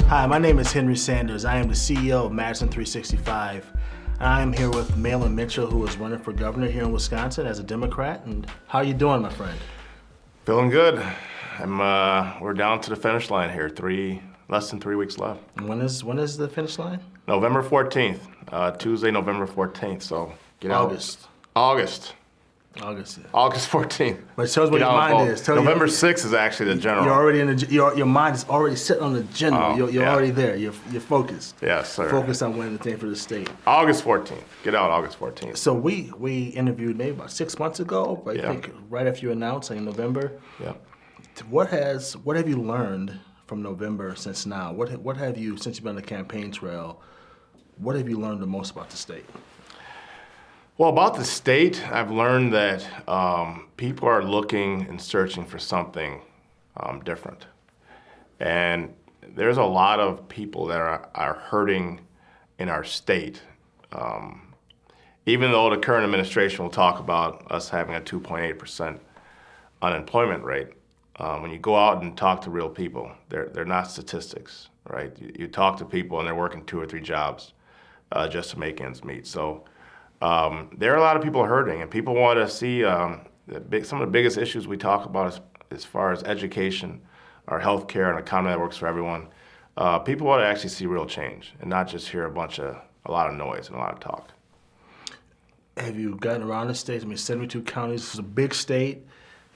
Hi, my name is Henry Sanders. I am the CEO of Madison 365. I am here with Mahlon Mitchell, who is running for governor here in Wisconsin as a Democrat. And how are you doing, my friend? Feeling good. We're down to the finish line here. Less than 3 weeks left. And when is the finish line? November 14th, Tuesday, November 14th. So get August. August. August. Yeah. August 14th. But tell us what your mind is. November 6th is actually the general. You're already in the. Your mind is already sitting on the general. You're yeah. already there. You're focused. Yes, sir. Focused on winning the thing for the state. August 14th. Get out August 14th. So we interviewed maybe about 6 months ago. I think right after you announced in November. Yeah. What have you learned from November since now? What have you, since you've been on the campaign trail, what have you learned the most about the state? Well, about the state, I've learned that people are looking and searching for something different. And there's a lot of people that are hurting in our state. Even though the current administration will talk about us having a 2.8% unemployment rate, when you go out and talk to real people, they're not statistics, right? You talk to people and they're working 2 or 3 jobs just to make ends meet. So there are a lot of people hurting, and people want to see some of the biggest issues we talk about as far as education, our health care, and economy that works for everyone. People want to actually see real change and not just hear a lot of noise and a lot of talk. Have you gotten around the state? I mean, 72 counties is a big state.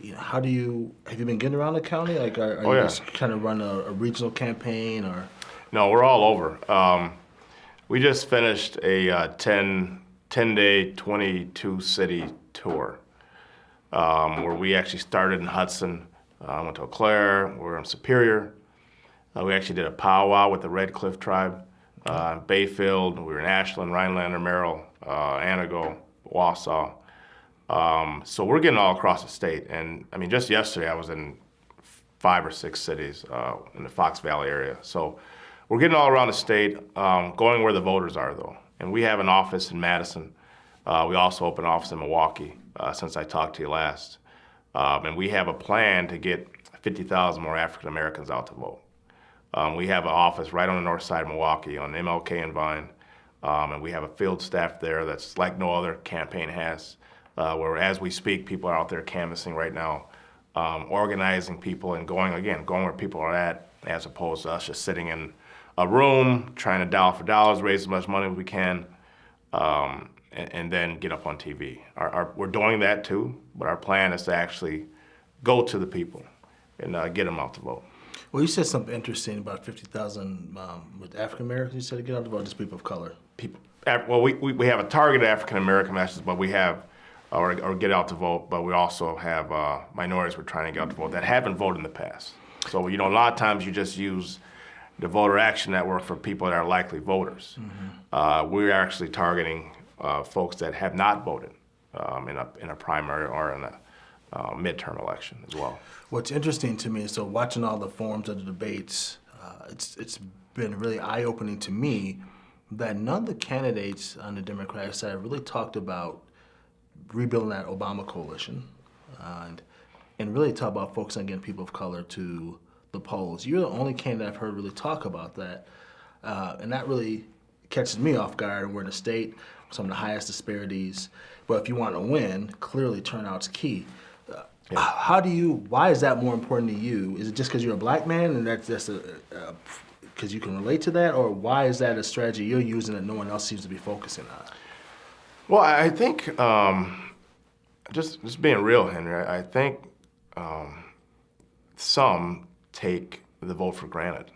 You know, have you been getting around the county? Like, are you just kind of run a regional campaign, or? No, we're all over. We just finished a 10-day, 22-city tour where we actually started in Hudson, went to Eau Claire, we were in Superior. We actually did a powwow with the Red Cliff tribe, Bayfield, we were in Ashland, Rhinelander, Merrill, Anago, Wausau. So we're getting all across the state. And I mean, just yesterday I was in 5 or 6 cities in the Fox Valley area. So we're getting all around the state, going where the voters are though. And we have an office in Madison. We also opened an office in Milwaukee since I talked to you last. And we have a plan to get 50,000 more African Americans out to vote. We have an office right on the north side of Milwaukee on MLK and Vine. And we have a field staff there that's like no other campaign has, where as we speak, people are out there canvassing right now, organizing people and going where people are at, as opposed to us just sitting in a room trying to dollar for dollars, raise as much money as we can, and then get up on TV. We're doing that too, but our plan is to actually go to the people and get them out to vote. Well, you said something interesting about 50,000 with African Americans. You said to get out to vote, just people of color. Well, we have a target African American message, but we have or get out to vote, but we also have minorities we're trying to get out to vote that haven't voted in the past. So a lot of times you just use the Voter Action Network for people that are likely voters. Mm-hmm. We're actually targeting folks that have not voted in a primary or in a midterm election as well. What's interesting to me is, so watching all the forums of the debates, it's been really eye-opening to me that none of the candidates on the Democratic side really talked about rebuilding that Obama coalition and really talk about focusing on getting people of color to the polls. You're the only candidate I've heard really talk about that, and that really catches me off guard. And we're in a state with some of the highest disparities, but if you want to win, clearly turnout's key. Why is that more important to you? Is it just because you're a black man and that's because you can relate to that, or why is that a strategy you're using that no one else seems to be focusing on? Well, I think, just being real, Henry, I think some take the vote for granted.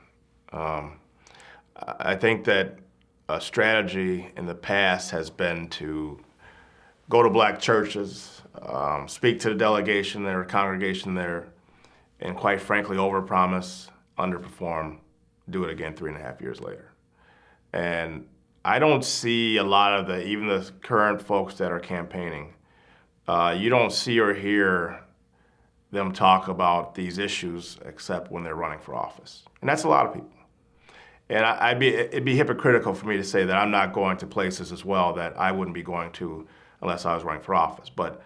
I think that a strategy in the past has been to go to black churches, speak to the delegation there, congregation there, and quite frankly, overpromise, underperform, do it again 3.5 years later. And I don't see a lot of even the current folks that are campaigning, you don't see or hear them talk about these issues except when they're running for office. And that's a lot of people. And it'd be hypocritical for me to say that I'm not going to places as well that I wouldn't be going to unless I was running for office. But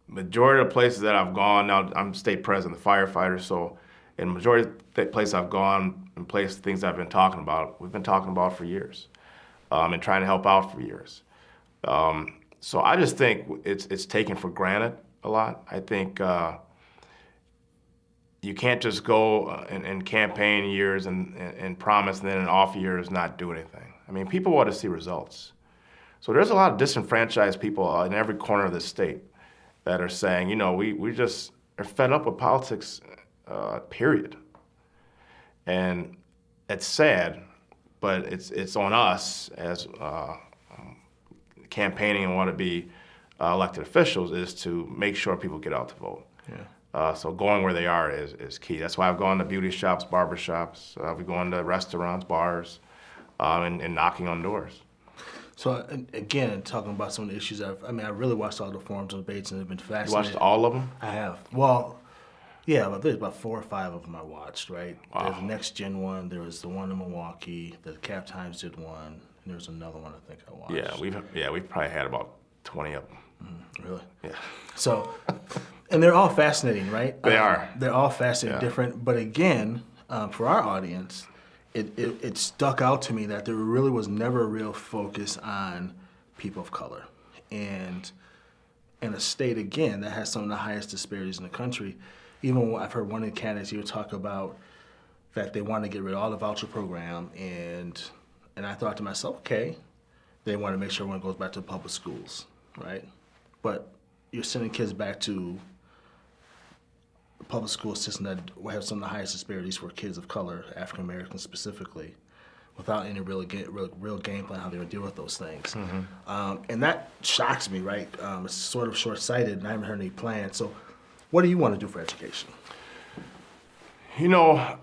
majority of the places that I've gone, now I'm state president of the firefighters, so And majority of the places I've gone and things I've been talking about, we've been talking about for years, and trying to help out for years. So I just think it's taken for granted a lot. I think you can't just go and campaign years and promise and then in off years not do anything. I mean, people want to see results. So there's a lot of disenfranchised people in every corner of the state that are saying, you know, we just are fed up with politics, period. And it's sad, but it's on us as campaigning and want to be elected officials is to make sure people get out to vote. Yeah. So going where they are is key. That's why I've gone to beauty shops, barber shops. We go into restaurants, bars, and knocking on doors. So again, talking about some of the issues, I really watched all the forums and debates, and they've been You fascinating. watched all of them? I have. Well, yeah, but there's about 4 or 5 of them I watched, right? Wow. There's the Next Gen one, there was the one in Milwaukee, the Cap Times did one, and there was another one I think I watched. We've probably had about 20 of them. Really? Yeah. So, and they're all fascinating, right? They are. They're all fascinating, Yeah. different. But again, for our audience, it stuck out to me that there really was never a real focus on people of color. And in a state, again, that has some of the highest disparities in the country, even when I've heard one of the candidates here talk about that they want to get rid of all the voucher program, and I thought to myself, okay, they want to make sure everyone goes back to public schools, right? But you're sending kids back to a public school system that will have some of the highest disparities for kids of color, African Americans specifically, without any real game plan how they would deal with those things. Mm-hmm. And that shocks me, right? It's sort of short-sighted, and I haven't heard any plans. So what do you want to do for education? You know,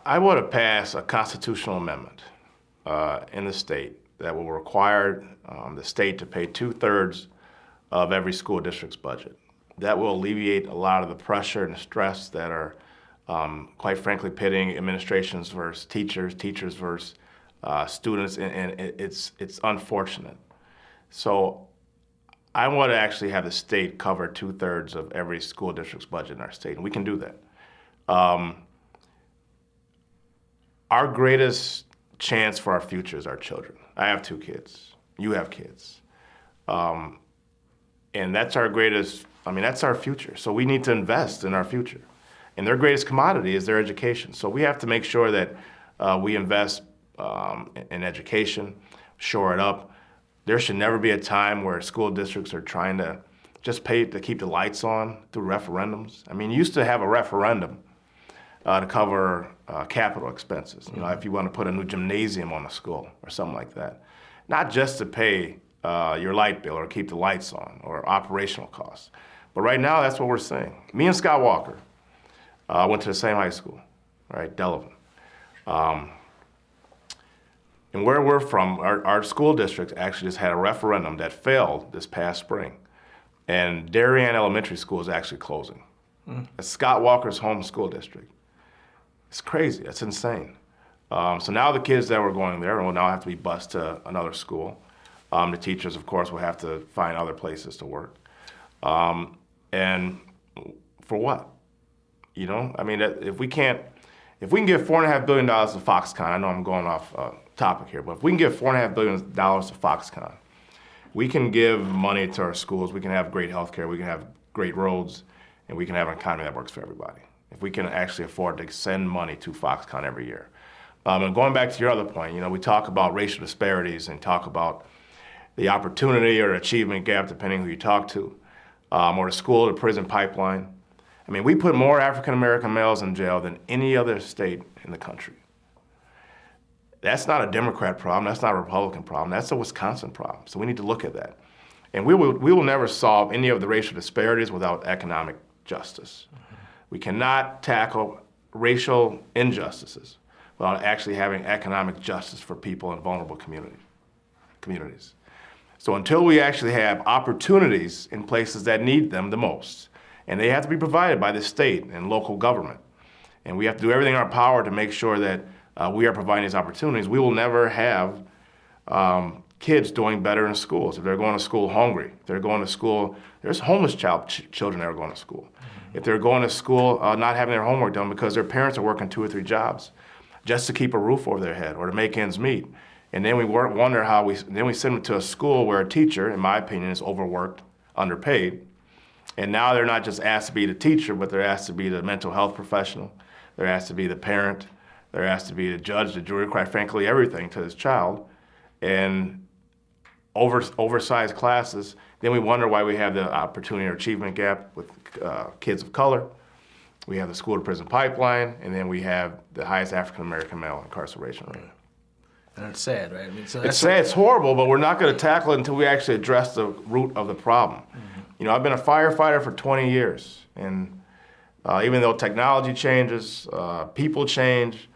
I want to pass a constitutional amendment in the state that will require the state to pay 2/3 of every school district's budget. That will alleviate a lot of the pressure and the stress that are, quite frankly, pitting administrations versus teachers versus students, and it's unfortunate. So I want to actually have the state cover 2/3 of every school district's budget in our state, and we can do that. Our greatest chance for our future is our children. I have 2 kids. You have kids. And that's our greatest, that's our future. So we need to invest in our future. And their greatest commodity is their education. So we have to make sure that we invest in education, shore it up. There should never be a time where school districts are trying to just pay to keep the lights on through referendums. You used to have a referendum to cover capital expenses. You know, if you want to put a new gymnasium on a school or something like that. Not just to pay your light bill or keep the lights on or operational costs. But right now, that's what we're seeing. Me and Scott Walker went to the same high school, right, Delavan. And where we're from, our school district actually just had a referendum that failed this past spring. And Darien Elementary School is actually closing. It's Scott Walker's home school district. It's crazy, it's insane. So now the kids that were going there will now have to be bused to another school. The teachers, of course, will have to find other places to work. And for what? You know, if we can give $4.5 billion to Foxconn, I know I'm going off topic here, but if we can give $4.5 billion to Foxconn, we can give money to our schools, we can have great healthcare, we can have great roads, and we can have an economy that works for everybody. If we can actually afford to send money to Foxconn every year. And going back to your other point, you know, we talk about racial disparities and talk about the opportunity or achievement gap, depending who you talk to, or the school to prison pipeline. We put more African American males in jail than any other state in the country. That's not a Democrat problem, that's not a Republican problem, that's a Wisconsin problem. So we need to look at that. And we will never solve any of the racial disparities without economic justice. We cannot tackle racial injustices without actually having economic justice for people in vulnerable communities. So until we actually have opportunities in places that need them the most, and they have to be provided by the state and local government, and we have to do everything in our power to make sure that we are providing these opportunities, we will never have kids doing better in schools. If they're going to school hungry, if they're going to school, there's homeless children that are going to school. If they're going to school, not having their homework done because their parents are working 2 or 3 jobs just to keep a roof over their head or to make ends meet. And then we wonder how then we send them to a school where a teacher, in my opinion, is overworked, underpaid. And now they're not just asked to be the teacher, but they're asked to be the mental health professional. They're asked to be the parent. They're asked to be the judge, the jury, quite frankly, everything to this child. And oversized classes. Then we wonder why we have the opportunity or achievement gap with kids of color. We have the school to prison pipeline, and then we have the highest African American male incarceration rate. And it's sad, right? I mean, so It's sad, it's horrible, but we're not going to tackle it until we actually address the root of the problem. You know, I've been a firefighter for 20 years, and even though technology changes, people change,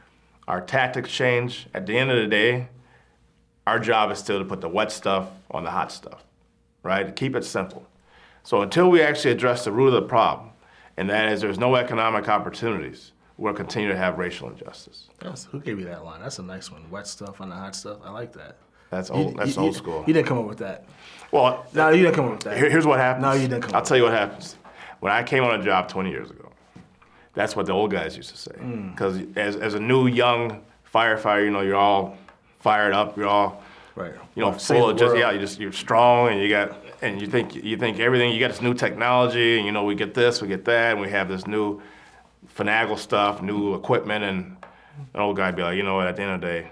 our tactics change, at the end of the day, our job is still to put the wet stuff on the hot stuff, right? To keep it simple. So until we actually address the root of the problem, and that is there's no economic opportunities, we'll continue to have racial injustice. Who gave you that line? That's a nice one. Wet stuff on the hot stuff. I like that. That's old. That's old school. You didn't come up with that. Well, No, you didn't come up with that. here's what happens. No, you didn't come up I'll with tell you what happens. When I came on a job 20 years ago, that's what the old guys used to say. Because as a new young firefighter, you know, you're all fired up. You're all, Right. you know, Well, save full of the just world. you're strong, and you think everything. You got this new technology, and you know we get this, we get that, and we have this new finagle stuff, new equipment, and an old guy be like, you know what? At the end of the day,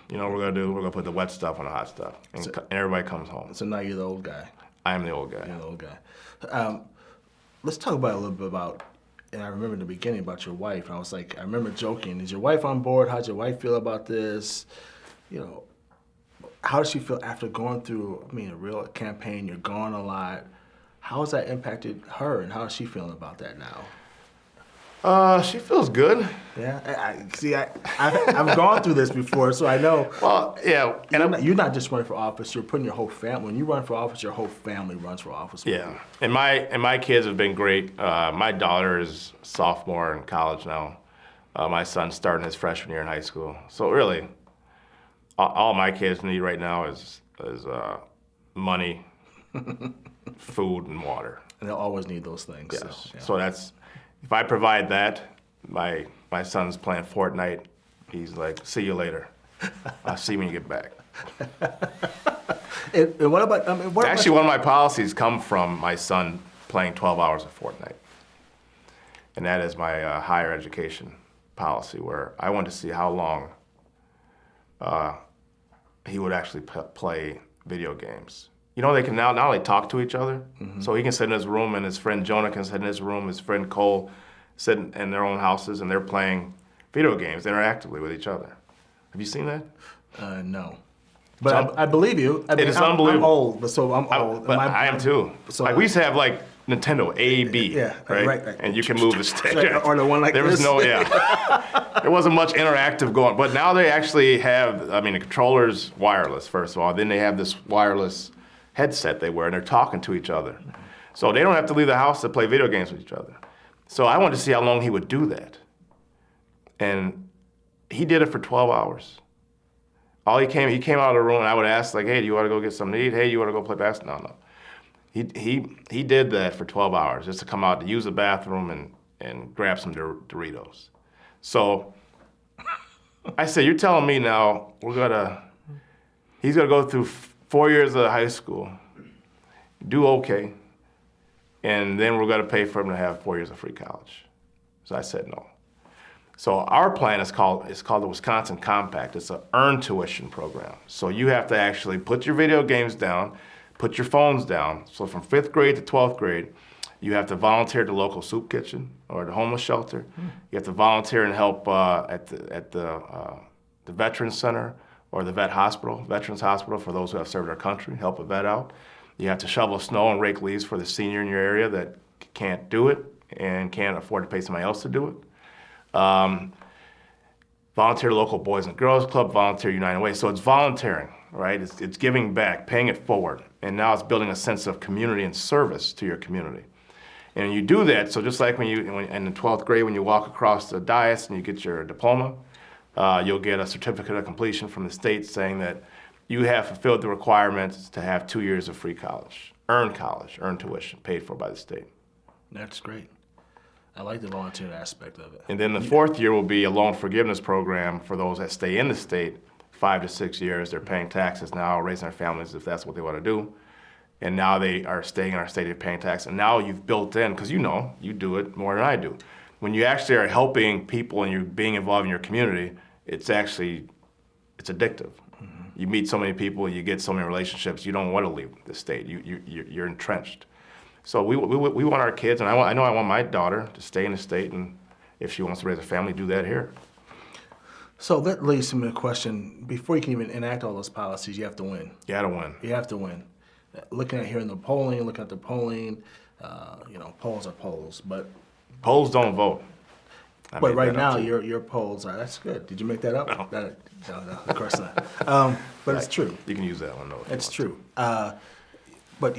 you know what we're gonna do? We're gonna put the wet stuff on the hot stuff, and everybody comes home. So now you're the old guy. I am the old guy. You're the old guy. Let's talk about a little bit about, and I remember in the beginning about your wife, and I was like, I remember joking, is your wife on board? How'd your wife feel about this? You know, how does she feel after going through, I mean, a real campaign, you're gone a lot. How has that impacted her, and how is she feeling about that now? She feels good. Yeah, I've gone through this before, so I know. Well, yeah, and You're not just running for office; you're putting your whole family. When you run for office, your whole family runs for office. with yeah, you. and my kids have been great. My daughter is sophomore in college now. My son's starting his freshman year in high school. So really, all my kids need right now is money, food, and water. And they'll always need those things. Yes. So, yeah. So that's, if I provide that, my son's playing Fortnite. He's like, see you later. I'll see you when you get back. And what about? I mean, what Actually, one of my policies come from my son playing 12 hours of Fortnite. And that is my higher education policy, where I want to see how long he would actually play video games. You know, they can now not only talk to each other, so he can sit in his room, and his friend Jonah can sit in his room, his friend Cole sit in their own houses, and they're playing video games interactively with each other. Have you seen that? No. But I believe you. I mean, It is unbelievable. I'm old, but so I'm old. But I am too. So like we used to have like Nintendo A, B, Yeah, right. And you can move the stick. Or the one like there was this. no, there wasn't much interactive going. But now they actually have, I mean, the controller's wireless, first of all. Then they have this wireless headset they wear, and they're talking to each other. So they don't have to leave the house to play video games with each other. So I wanted to see how long he would do that. And he did it for 12 hours. He came out of the room, and I would ask, like, hey, do you want to go get something to eat? Hey, you want to go play basketball? No. He did that for 12 hours just to come out to use the bathroom and grab some Doritos. So I said, you're telling me now he's gonna go through 4 years of high school, do okay, and then we're gonna pay for him to have 4 years of free college. So I said no. So our plan is called the Wisconsin Compact. It's an earned tuition program. So you have to actually put your video games down, put your phones down. So from 5th grade to 12th grade, you have to volunteer at the local soup kitchen or the homeless shelter. You have to volunteer and help at the Veterans Center or the Veterans Hospital for those who have served our country, help a vet out. You have to shovel snow and rake leaves for the senior in your area that can't do it and can't afford to pay somebody else to do it. Volunteer local Boys and Girls Club, volunteer United Way. So it's volunteering, right? It's giving back, paying it forward. And now it's building a sense of community and service to your community. And you do that, so just like when in the 12th grade, when you walk across the dais and you get your diploma, you'll get a certificate of completion from the state saying that you have fulfilled the requirements to have 2 years of free college, earned tuition, paid for by the state. That's great. I like the volunteering aspect of it. And then the fourth year will be a loan forgiveness program for those that stay in the state 5 to 6 years. They're paying taxes now, raising their families if that's what they want to do. And now they are staying in our state of paying tax. And now you've built in, because you do it more than I do. When you actually are helping people and you're being involved in your community, it's addictive. Mm-hmm. You meet so many people, you get so many relationships, you don't want to leave the state. You're entrenched. So we want our kids, and I know I want my daughter to stay in the state, and if she wants to raise a family, do that here. So that leads to me a question. Before you can even enact all those policies, you have to win. You got to win. You have to win. Looking at here in the polling, looking at the polling, polls are polls, but polls don't vote. But right now, your polls are, that's good. Did you make that up? No. No, of course not. But it's true. You can use that one, though. It's true. But,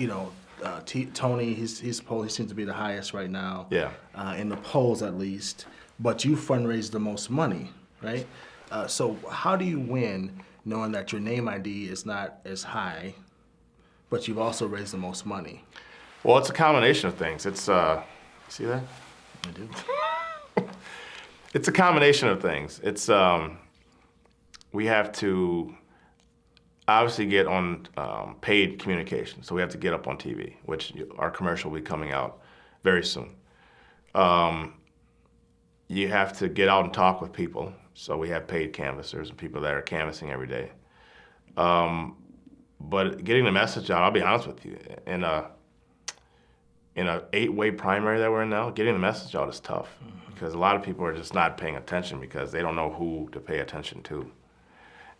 Tony, his poll, he seems to be the highest right now. Yeah. In the polls, at least. But you fundraise the most money, right? So how do you win knowing that your name ID is not as high, but you've also raised the most money? Well, it's a combination of things. It's, see that? I do. It's a combination of things. It's, we have to obviously get on paid communication. So we have to get up on TV, which our commercial will be coming out very soon. You have to get out and talk with people. So we have paid canvassers and people that are canvassing every day. But getting the message out, I'll be honest with you, in a 8-way primary that we're in now, getting the message out is tough because a lot of people are just not paying attention because they don't know who to pay attention to.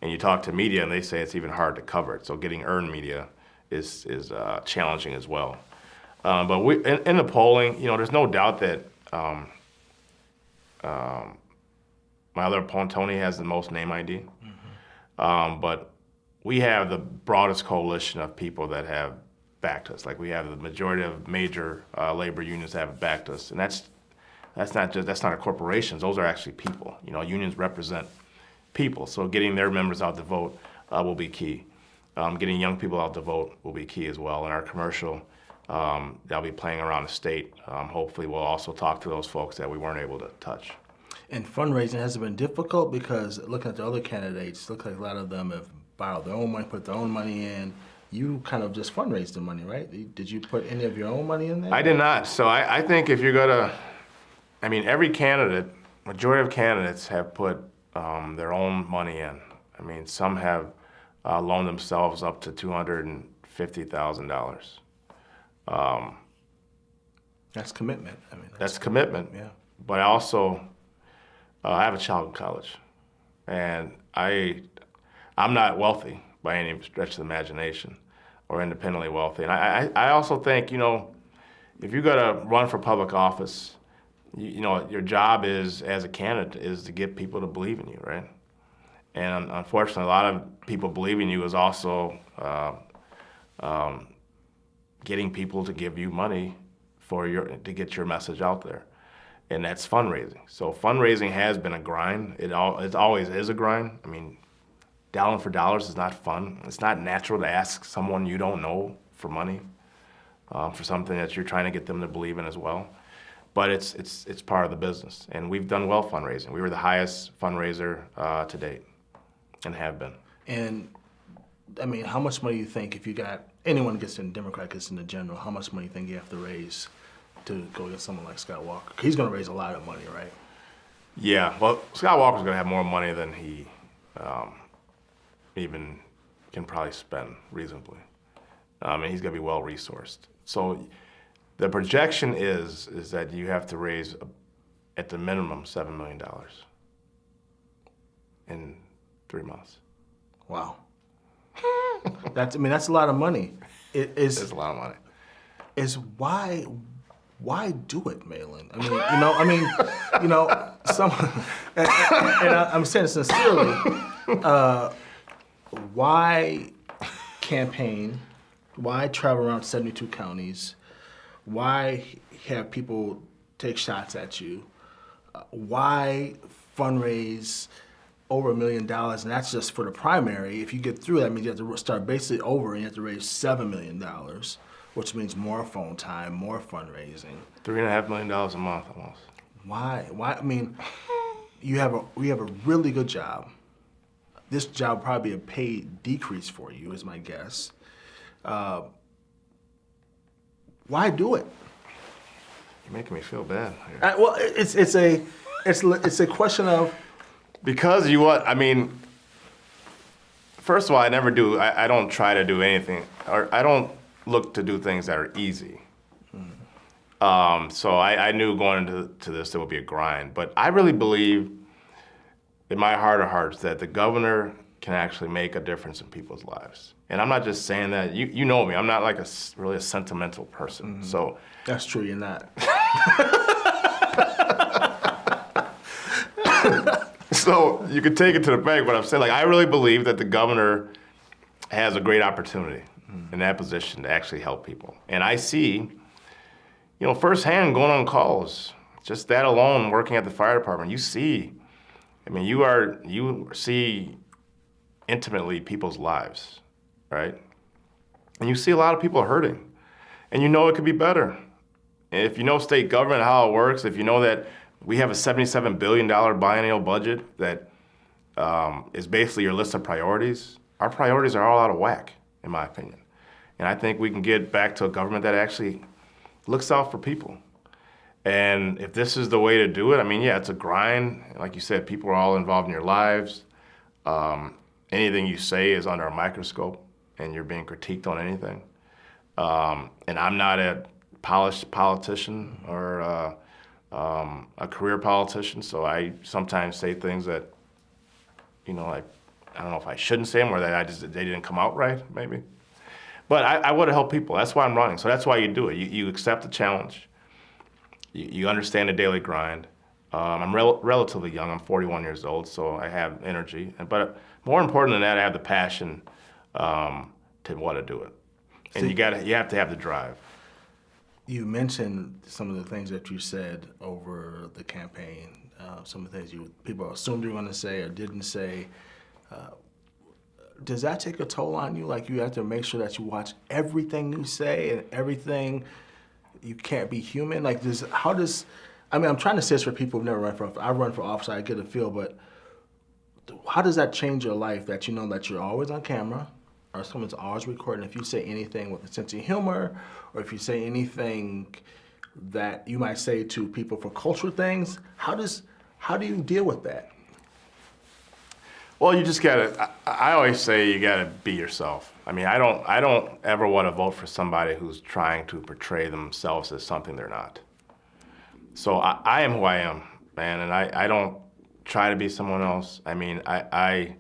And you talk to media and they say it's even hard to cover it. So getting earned media is challenging as well. But in the polling, there's no doubt that my other opponent, Tony, has the most name ID. Mm-hmm. But we have the broadest coalition of people that have backed us. Like we have the majority of major labor unions that have backed us, and that's not corporations. Those are actually people. Unions represent people. So getting their members out to vote will be key. Getting young people out to vote will be key as well. In our commercial, that'll be playing around the state. Hopefully, we'll also talk to those folks that we weren't able to touch. And fundraising has been difficult because looking at the other candidates, it looks like a lot of them have borrowed their own money, put their own money in. You kind of just fundraised the money, right? Did you put any of your own money in there? I did not. So I think if you're gonna, every candidate, majority of candidates have put their own money in. Some have loaned themselves up to $250,000. That's commitment. That's commitment. Yeah. But I also, I have a child in college, and I'm not wealthy by any stretch of the imagination, or independently wealthy. And I also think, if you're gonna run for public office, your job is, as a candidate, is to get people to believe in you, right? And unfortunately, a lot of people believe in you is also getting people to give you money to get your message out there. And that's fundraising. So fundraising has been a grind. It always is a grind. Dollar for dollars is not fun. It's not natural to ask someone you don't know for money for something that you're trying to get them to believe in as well. But it's part of the business, and we've done well fundraising. We were the highest fundraiser to date, and have been. And how much money do you think, if you got anyone gets in, Democrat gets in the general, how much money do you think you have to raise to go against someone like Scott Walker? He's going to raise a lot of money, right? Yeah. Well, Scott Walker's going to have more money than he even can probably spend reasonably. He's going to be well resourced. So the projection is that you have to raise at the minimum $7 million in 3 months. Wow. That's a lot of money. It's a lot of money. Why do it, Mahlon? And I'm saying it sincerely. Why campaign? Why travel around 72 counties? Why have people take shots at you? Why fundraise over $1 million? And that's just for the primary. If you get through, that means you have to start basically over and you have to raise $7 million. which means more phone time, more fundraising. $3.5 million a month almost. Why? Why? I mean, we have a really good job. This job will probably be a paid decrease for you, is my guess. Why do it? You're making me feel bad here. Well, it's a question of, Because I mean, first of all, I don't try to do anything, or I don't look to do things that are easy. So I knew going into this, it would be a grind. But I really believe in my heart of hearts that the governor can actually make a difference in people's lives. And I'm not just saying that. You know me. I'm not like really a sentimental person. So that's true, you're not. So you could take it to the bank, but I'm saying, like, I really believe that the governor has a great opportunity in that position to actually help people. And I see, firsthand going on calls, just that alone, working at the fire department, you see intimately people's lives, right? And you see a lot of people hurting, and it could be better. And if you know state government, how it works, if you know that we have a $77 billion biennial budget that is basically your list of priorities, our priorities are all out of whack, in my opinion. And I think we can get back to a government that actually looks out for people. And if this is the way to do it, I mean, yeah, it's a grind. Like you said, people are all involved in your lives. Anything you say is under a microscope, and you're being critiqued on anything. And I'm not a polished politician or a career politician, so I sometimes say things that, I don't know if I shouldn't say them or that they didn't come out right, maybe. But I want to help people. That's why I'm running. So that's why you do it. You accept the challenge. You understand the daily grind. I'm relatively young. I'm 41 years old, so I have energy. But more important than that, I have the passion to want to do it. And you have to have the drive. You mentioned some of the things that you said over the campaign, some of the things people assumed you were going to say or didn't say. Does that take a toll on you? Like, you have to make sure that you watch everything you say and everything. You can't be human. Like, I'm trying to say this for people who've never run for office. I run for office, I get a feel, but how does that change your life that you know that you're always on camera or someone's always recording? If you say anything with a sense of humor, or if you say anything that you might say to people for cultural things, how do you deal with that? Well, you just I always say you gotta be yourself. I mean, I don't ever want to vote for somebody who's trying to portray themselves as something they're not. So I am who I am, man, and I don't try to be someone else. I mean, I'm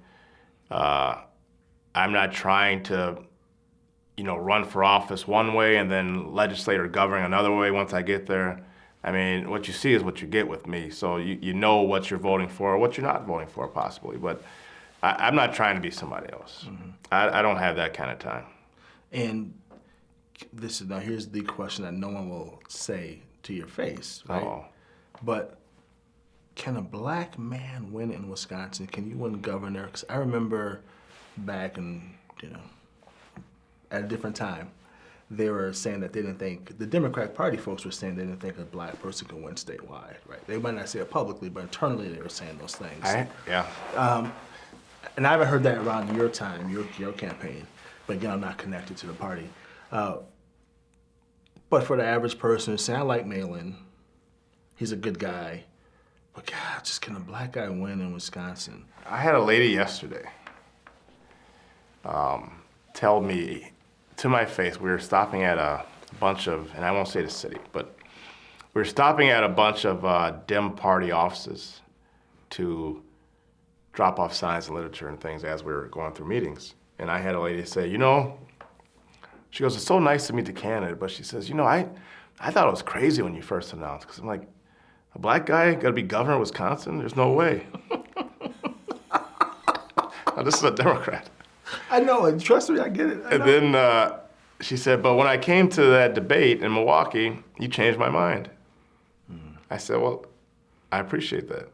not trying to, run for office one way and then legislate or govern another way once I get there. I mean, what you see is what you get with me. So you know what you're voting for or what you're not voting for, possibly. But I'm not trying to be somebody else. Mm-hmm. I don't have that kind of time. And here's the question that no one will say to your face, right? Oh. But can a black man win in Wisconsin? Can you win governor? Because I remember back in, at a different time, they were saying that they didn't think, the Democratic Party folks were saying they didn't think a black person could win statewide, right? They might not say it publicly, but internally they were saying those things. Yeah. And I haven't heard that around your time, your campaign. But again, I'm not connected to the party. But for the average person, say, I like Mahlon, he's a good guy, but God, just can a black guy win in Wisconsin? I had a lady yesterday tell me to my face, we were stopping at a bunch of, and I won't say the city, but we were stopping at a bunch of Dem party offices to drop off signs and literature and things as we were going through meetings. And I had a lady say, she goes, it's so nice to meet the candidate, but she says, I thought it was crazy when you first announced, because I'm like, a black guy got to be governor of Wisconsin? There's no way. Now, this is a Democrat. I know, and trust me, I get it. And then she said, but when I came to that debate in Milwaukee, you changed my mind. I said, well, I appreciate that.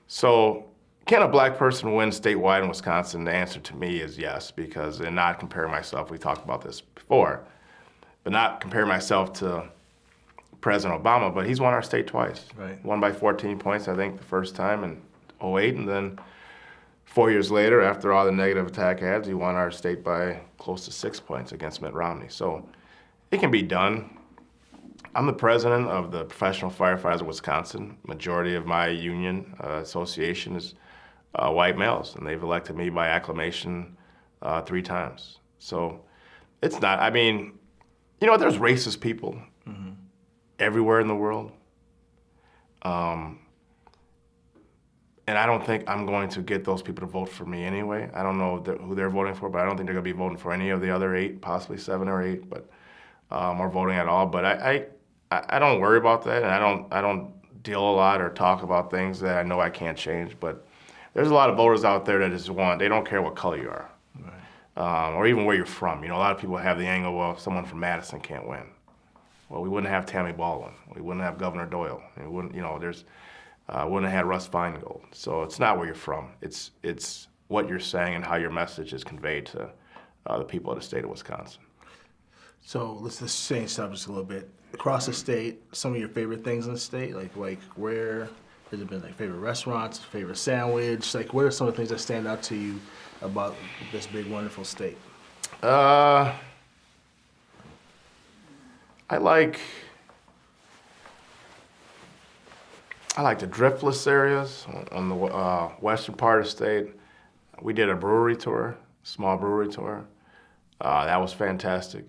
So can a black person win statewide in Wisconsin? The answer to me is yes, because in not comparing myself, we talked about this before, but not compare myself to President Obama, but he's won our state twice. Right. Won by 14 points, I think, the first time in '08, and then 4 years later, after all the negative attack ads, he won our state by close to 6 points against Mitt Romney. So it can be done. I'm the president of the Professional Firefighters of Wisconsin. Majority of my union association is white males, and they've elected me by acclamation 3 times. So it's not, I mean, you know, there's racist people everywhere in the world. And I don't think I'm going to get those people to vote for me anyway. I don't know who they're voting for, but I don't think they're going to be voting for any of the other 8, possibly 7 or 8, but or voting at all. But I don't worry about that, and I don't deal a lot or talk about things that I know I can't change. But there's a lot of voters out there that just they don't care what color you are, right. Or even where you're from. You know, a lot of people have the angle, well, someone from Madison can't win. Well, we wouldn't have Tammy Baldwin. We wouldn't have Governor Doyle. We wouldn't, you know, wouldn't have had Russ Feingold. So it's not where you're from. It's what you're saying and how your message is conveyed to the people of the state of Wisconsin. So let's just change subjects a little bit. Across the state, some of your favorite things in the state, like where has it been, like favorite restaurants, favorite sandwich? Like what are some of the things that stand out to you about this big, wonderful state? I like the driftless areas on the western part of the state. We did a brewery tour, small brewery tour. That was fantastic.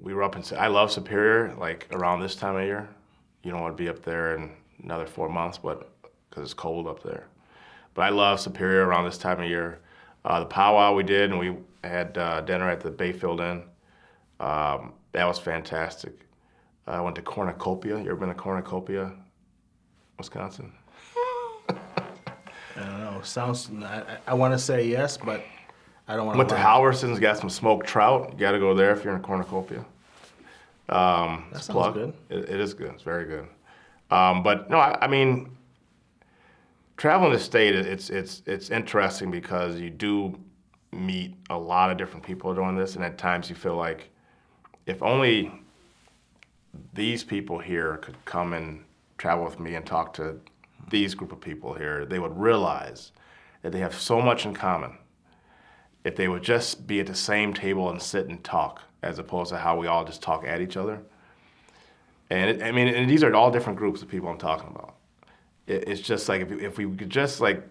We were up in, I love Superior, like around this time of year. You don't want to be up there in another 4 months, but because it's cold up there. But I love Superior around this time of year. The powwow we did, and we had dinner at the Bayfield Inn. That was fantastic. I went to Cornucopia. You ever been to Cornucopia, Wisconsin? I don't know. Sounds. I want to say yes, but I don't want to. Went to Halverson's, got some smoked trout. You got to go there if you're in Cornucopia. That sounds plug. good. It is good. It's very good. But no, I mean, traveling the state, it's interesting because you do meet a lot of different people doing this, and at times you feel like if only these people here could come and travel with me and talk to these group of people here, they would realize that they have so much in common. If they would just be at the same table and sit and talk, as opposed to how we all just talk at each other. And and these are all different groups of people I'm talking about. It's just like if we could just like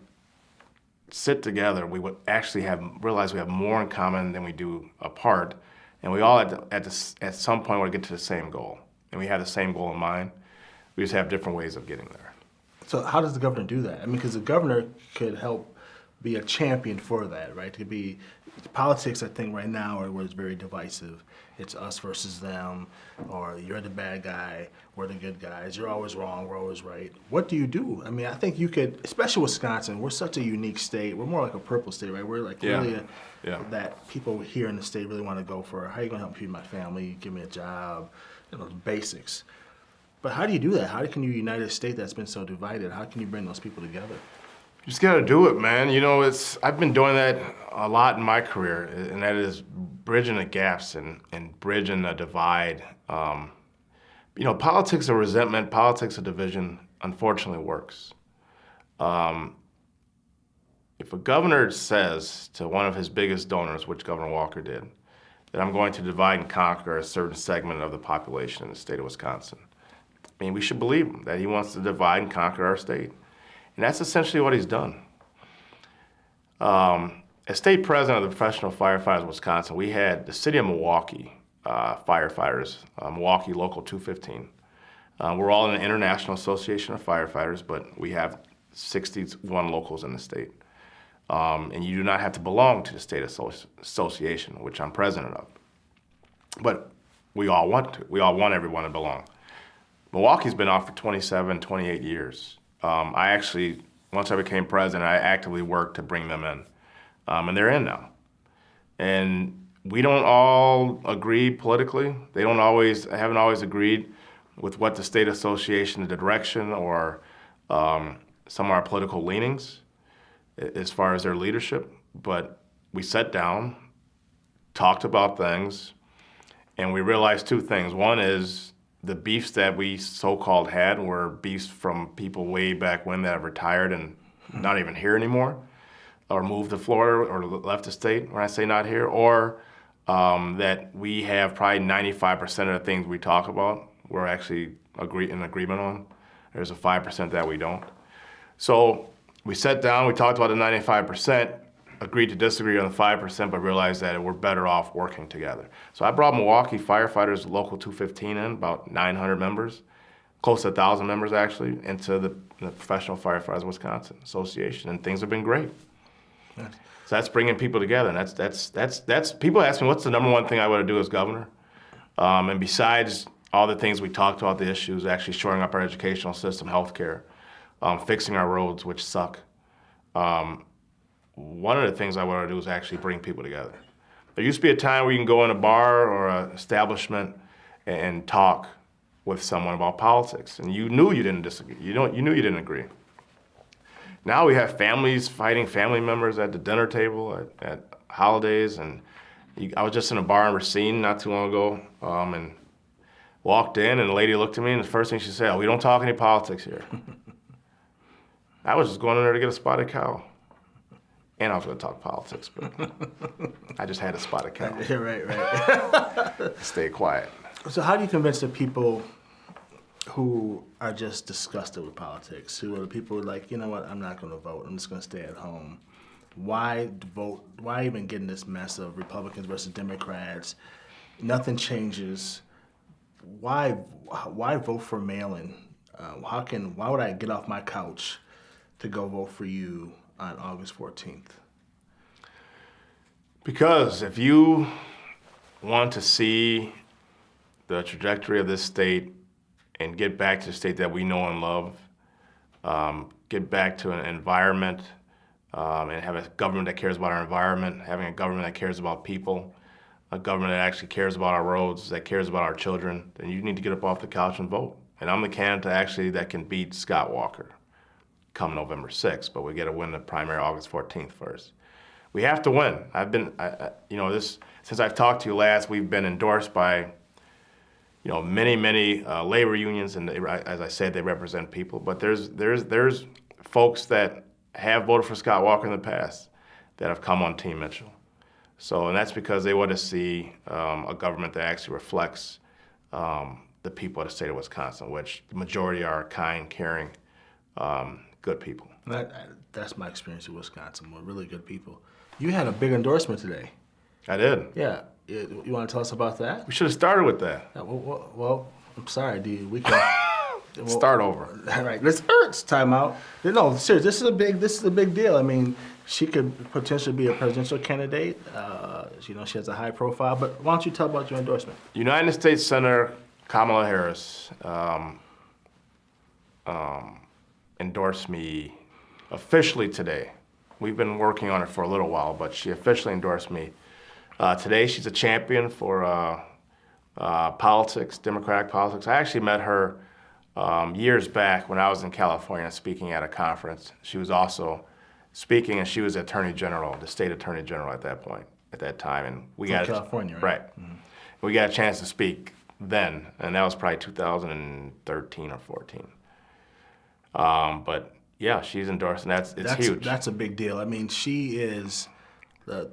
sit together, we would actually realize we have more in common than we do apart, and we all at some point want to get to the same goal, and we have the same goal in mind. We just have different ways of getting there. So how does the governor do that? I mean, because the governor could help be a champion for that, right? It could be politics, I think, right now are where it's very divisive. It's us versus them, or you're the bad guy, we're the good guys. You're always wrong, we're always right. What do you do? I mean, I think you could, especially Wisconsin, we're such a unique state. We're more like a purple state, right? We're like really that people here in the state really want to go for. How are you going to help feed my family? Give me a job, you know, the basics. But how do you do that? How can you unite a state that's been so divided? How can you bring those people together? You just gotta do it, man. You know, I've been doing that a lot in my career, and that is bridging the gaps and bridging the divide. You know, politics of resentment, politics of division, unfortunately works. If a governor says to one of his biggest donors, which Governor Walker did, that I'm going to divide and conquer a certain segment of the population in the state of Wisconsin, I mean, we should believe him that he wants to divide and conquer our state. And that's essentially what he's done. As state president of the Professional Firefighters of Wisconsin, we had the city of Milwaukee firefighters, Milwaukee Local 215. We're all in the International Association of Firefighters, but we have 61 locals in the state. And you do not have to belong to the state association, which I'm president of. But we all want to. We all want everyone to belong. Milwaukee's been off for 27, 28 years. I actually, once I became president, I actively worked to bring them in. And they're in now. And we don't all agree politically. They haven't always agreed with what the state association, the direction, or some of our political leanings as far as their leadership. But we sat down talked about things, and we realized two things. One is the beefs that we so-called had were beefs from people way back when that have retired and not even here anymore, or moved to Florida or left the state, when I say not here, or that we have probably 95% of the things we talk about we're actually in agreement on. There's a 5% that we don't. So we sat down, we talked about the 95%, agreed to disagree on the 5%, but realized that we're better off working together. So I brought Milwaukee firefighters, local 215 in, about 900 members, close to 1,000 members actually, into the Professional Firefighters of Wisconsin Association, and things have been great. Yes. So that's bringing people together, and that's people ask me, what's the number one thing I want to do as governor? And besides all the things we talked about, the issues, actually shoring up our educational system, healthcare, fixing our roads, which suck. One of the things I want to do is actually bring people together. There used to be a time where you can go in a bar or an establishment and talk with someone about politics, and you knew you didn't disagree. You knew you didn't agree. Now we have families fighting family members at the dinner table at holidays, and I was just in a bar in Racine not too long ago, and walked in, and the lady looked at me, and the first thing she said, we don't talk any politics here. I was just going in there to get a spotted cow. And I was going to talk politics, but I just had a spotted cow. Right. Stay quiet. So how do you convince the people who are just disgusted with politics, who are the people who are like, you know what, I'm not going to vote, I'm just going to stay at home? Why vote? Why even get in this mess of Republicans versus Democrats? Nothing changes. Why vote for mail-in? Why would I get off my couch to go vote for you on August 14th? Because if you want to see the trajectory of this state and get back to the state that we know and love, get back to an environment and have a government that cares about our environment, having a government that cares about people, a government that actually cares about our roads, that cares about our children, then you need to get up off the couch and vote. And I'm the candidate that can beat Scott Walker come November 6th, but we got to win the primary August 14th first. We have to win. Since I've talked to you last, we've been endorsed by, many labor unions, and as I said, they represent people. But there's folks that have voted for Scott Walker in the past that have come on Team Mitchell. So, and that's because they want to see a government that actually reflects the people of the state of Wisconsin, which the majority are kind, caring, good people. That's my experience in Wisconsin. We're really good people. You had a big endorsement today. I did. Yeah. You want to tell us about that? We should have started with that. Yeah, well, I'm sorry, dude. We can start over. All right, let's time out. No, seriously, this is a big deal. I mean, she could potentially be a presidential candidate. She has a high profile. But why don't you tell about your endorsement? United States Senator Kamala Harris endorsed me officially today. We've been working on it for a little while, but she officially endorsed me today. She's a champion for politics, democratic politics. I actually met her years back when I was in California speaking at a conference. She was also speaking, and she was Attorney General, the state Attorney General at that time, and we got California, right? Right. Mm-hmm. We got a chance to speak then, and that was probably 2013 or 14. But yeah, she's endorsed, and it's huge. That's a big deal. I mean, she is the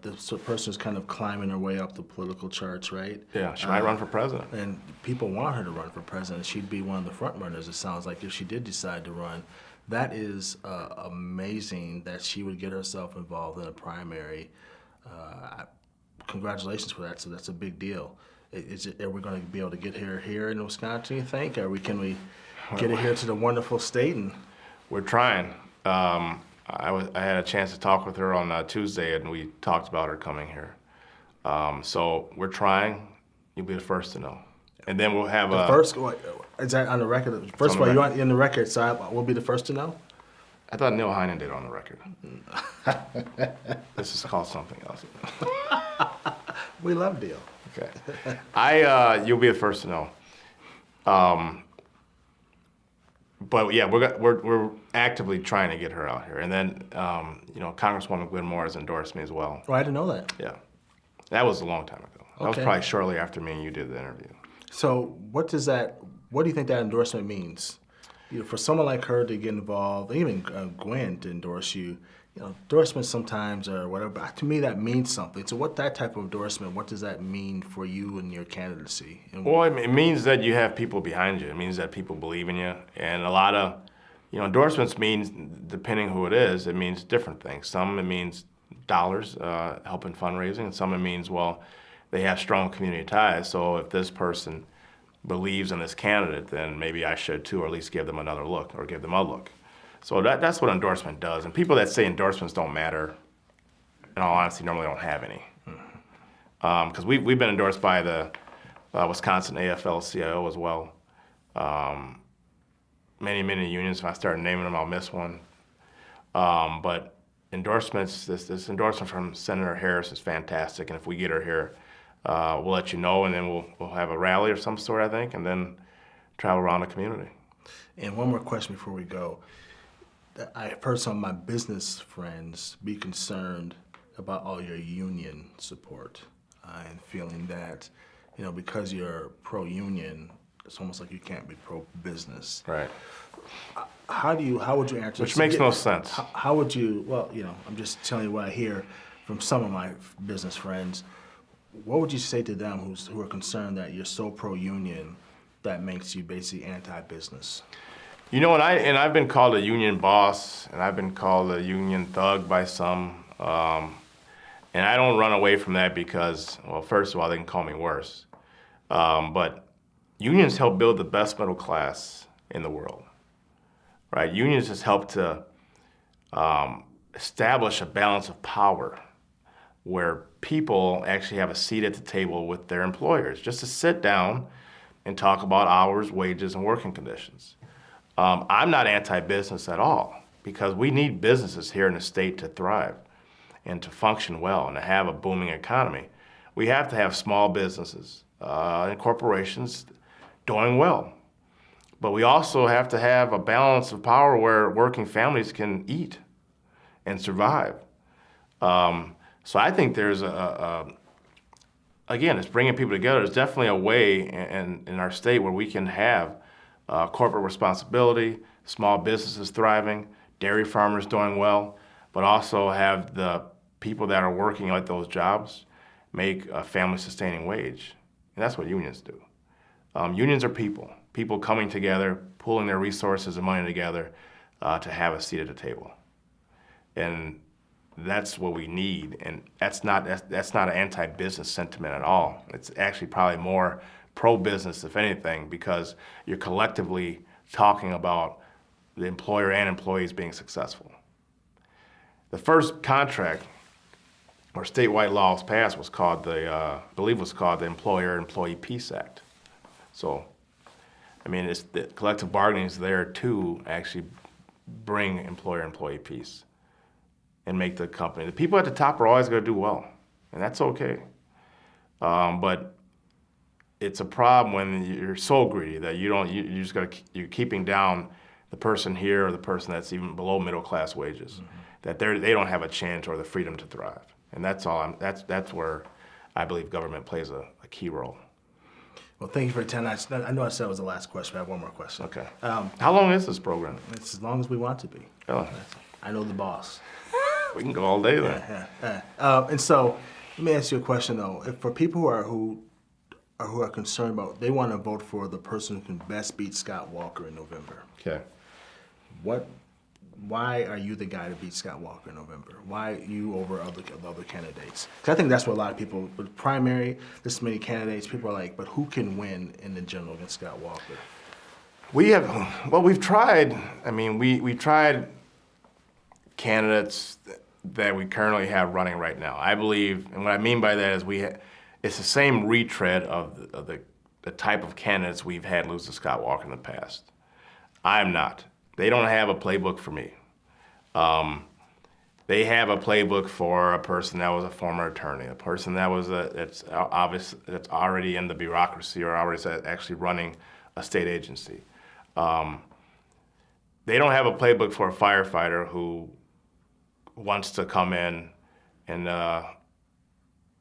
person who's kind of climbing her way up the political charts, right? Yeah, she might run for president. And people want her to run for president. She'd be one of the front runners, it sounds like, if she did decide to run. That is amazing that she would get herself involved in a primary. Congratulations for that. So that's a big deal. Are we going to be able to get her here in Wisconsin, you think? Can we get her here to the wonderful state? And we're trying. I had a chance to talk with her on Tuesday, and we talked about her coming here. So we're trying. You'll be the first to know. And then we'll have first. Is that on the record? First of all, you're in the record, so we'll be the first to know? I thought Neil Heinen did on the record. This is called something else. We love Neil. Okay. You'll be the first to know. But yeah, we're actively trying to get her out here. And then, Congresswoman Gwen Moore has endorsed me as well. Oh, I didn't know that. Yeah. That was a long time ago. That was Okay. probably shortly after me and you did the interview. So what do you think that endorsement means? For someone like her to get involved, even Gwen to endorse you, endorsements sometimes or whatever, but to me that means something. So what type of endorsement, what does that mean for you and your candidacy? Well, it means that you have people behind you. It means that people believe in you. And a lot of, endorsements means, depending who it is, it means different things. Some it means dollars, helping fundraising, and some it means, well, they have strong community ties. So if this person believes in this candidate, then maybe I should too, or at least give them another look or give them a look. So that's what endorsement does. And people that say endorsements don't matter, in all honesty, normally don't have any. Because we've been endorsed by the Wisconsin AFL-CIO as well. Many unions. If I start naming them, I'll miss one. But endorsements, this endorsement from Senator Harris is fantastic. And if we get her here, we'll let you know, and then we'll have a rally of some sort, I think, and then travel around the community. And one more question before we go. I've heard some of my business friends be concerned about all your union support and feeling that, because you're pro-union, it's almost like you can't be pro-business. Right. How would you answer? Which makes no sense. How would you? Well, I'm just telling you what I hear from some of my business friends. What would you say to them who are concerned that you're so pro-union that makes you basically anti-business? And I've been called a union boss, and I've been called a union thug by some, and I don't run away from that because, well, first of all, they can call me worse. But unions help build the best middle class in the world, right? Unions just help to establish a balance of power where people actually have a seat at the table with their employers, just to sit down and talk about hours, wages, and working conditions. I'm not anti-business at all, because we need businesses here in the state to thrive and to function well and to have a booming economy. We have to have small businesses and corporations doing well. But we also have to have a balance of power where working families can eat and survive. So I think there's again, it's bringing people together. There's definitely a way in our state where we can have corporate responsibility, small businesses thriving, dairy farmers doing well, but also have the people that are working at those jobs make a family-sustaining wage. And that's what unions do. Unions are people coming together, pooling their resources and money together to have a seat at the table. And that's what we need, and that's not an anti-business sentiment at all. It's actually probably more pro-business, if anything, because you're collectively talking about the employer and employees being successful. The first contract or statewide law was passed was called I believe was called the Employer-Employee Peace Act. So, it's the collective bargaining is there to actually bring employer-employee peace and make the company. The people at the top are always going to do well, and that's okay. But it's a problem when you're so greedy that you're keeping down the person here or the person that's even below middle class wages, that they don't have a chance or the freedom to thrive. And that's where I believe government plays a key role. Well, thank you for your time. I know I said it was the last question, but I have one more question. Okay. How long is this program? It's as long as we want to be. Oh. I know the boss. We can go all day then. And so, let me ask you a question though. If for people who are concerned about, they want to vote for the person who can best beat Scott Walker in November. Okay. Why are you the guy to beat Scott Walker in November? Why you over other candidates? Because I think that's what a lot of people, with primary, this many candidates, people are like, but who can win in the general against Scott Walker? We've tried. We tried candidates that we currently have running right now. I believe, and what I mean by that is it's the same retread of the type of candidates we've had lose to Scott Walker in the past. I'm not. They don't have a playbook for me. They have a playbook for a person that was a former attorney, a person that was that's already in the bureaucracy or already actually running a state agency. They don't have a playbook for a firefighter who wants to come in and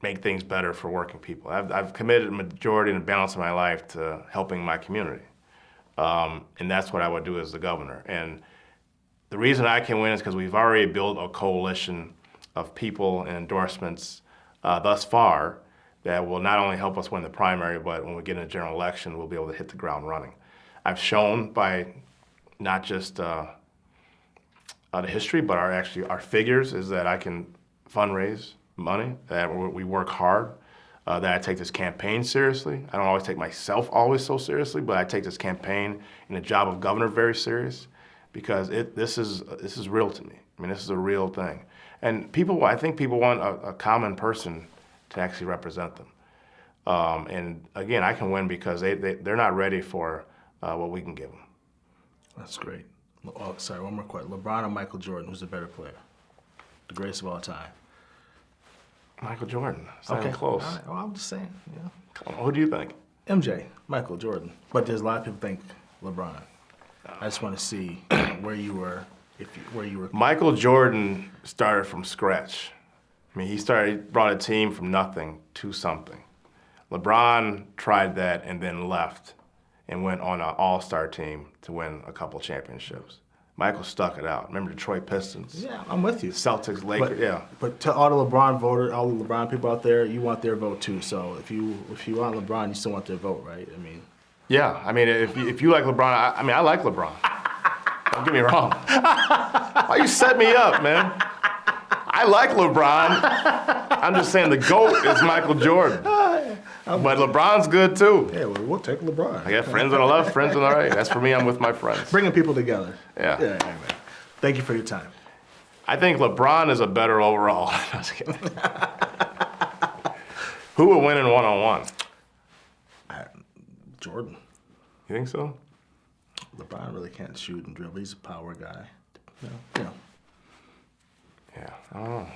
make things better for working people. I've committed a majority and a balance of my life to helping my community. And that's what I would do as the governor. And the reason I can win is because we've already built a coalition of people and endorsements thus far that will not only help us win the primary, but when we get in a general election, we'll be able to hit the ground running. I've shown by not just the history, but our figures is that I can fundraise money, that we work hard, that I take this campaign seriously. I don't always take myself always so seriously, but I take this campaign and the job of governor very serious, because this is real to me. I mean, this is a real thing. And I think people want a common person to actually represent them. And again, I can win because they're not ready for what we can give them. That's great. Oh, sorry, one more question. LeBron or Michael Jordan, who's the better player? The greatest of all time. Michael Jordan. It's not even close. All right. Well, I'm just saying, yeah. Come on, who do you think? MJ, Michael Jordan. But there's a lot of people think LeBron. I just want to see where you were, where you were. Michael Jordan started from scratch. I mean, he brought a team from nothing to something. LeBron tried that and then left and went on an all-star team to win a couple championships. Michael stuck it out. Remember Detroit Pistons? Yeah, I'm with you. Celtics, Lakers, yeah. But to all the LeBron voters, all the LeBron people out there, you want their vote too. So if you want LeBron, you still want their vote, right? I mean. Yeah, I mean, if you like LeBron, I like LeBron. Don't get me wrong. Why you set me up, man? I like LeBron. I'm just saying the GOAT is Michael Jordan. But LeBron's good too. Yeah, well, we'll take LeBron. I got friends on the left, friends on the right. That's for me, I'm with my friends. Bringing people together. Yeah. Anyway. Thank you for your time. I think LeBron is a better overall. Just kidding. Who will win in one-on-one? Jordan. You think so? LeBron really can't shoot and dribble. He's a power guy. You know. Yeah, I don't know.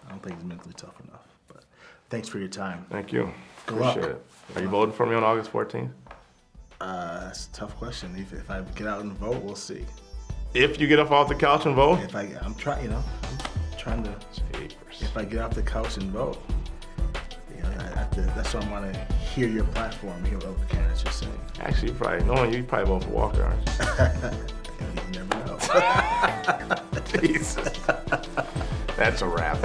I don't think he's mentally tough enough. But thanks for your time. Thank you. Good luck. Appreciate it. Are you voting for me on August 14th? That's a tough question. If I get out and vote, we'll see. If you get up off the couch and vote? I'm trying to. If I get off the couch and vote, that's why I want to hear your platform, hear what other candidates are saying. Actually, you probably vote for Walker, aren't you? You never know. Jesus. That's a wrap.